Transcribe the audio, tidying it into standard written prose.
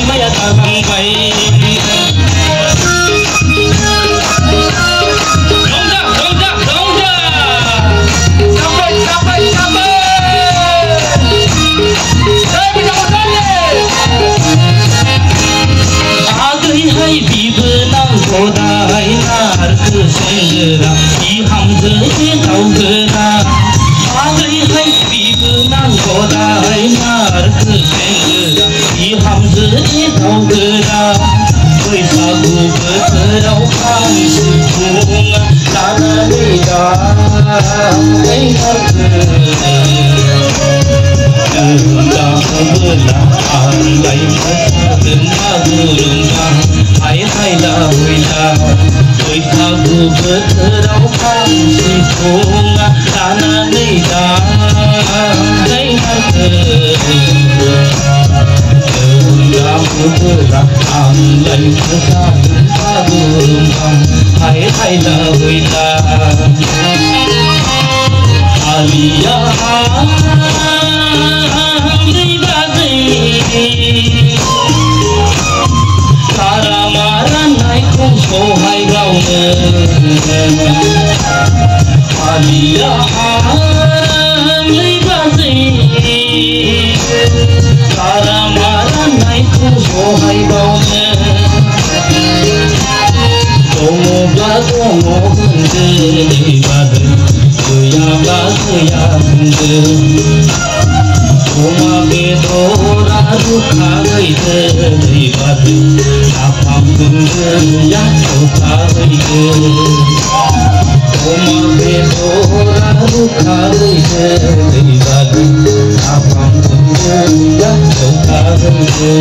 maya tabang bai Kodai nar kesengera ihamze daugera agai hai bibna kodai nar kesengera ihamze daugera बैसागु बोथोराव खाम सिफुं लानानै दामैबोला आंलाय मोसागोन बागुरुम्बा हाय हायला हुइला बैसागु बोथोराव खाम सिफुं लानानै दामैबोला आंलाय मोसागोन बागुरुम्बा हाय हायला हुइला आलिया सारा मारा नायखौ सहाय गावनो आलिया सारा मारा नायखौ सहाय गावनो दङब्ला दङ होनदो बादै गैयाब्ला गैया होनदो अमा बेदरा रुखा हैदो बादै नाफाम गुन्दैया रुखा हैदो अमा बेदरा रुखा हैदो बादै नाफाम गुन्दैया रुखा हैदो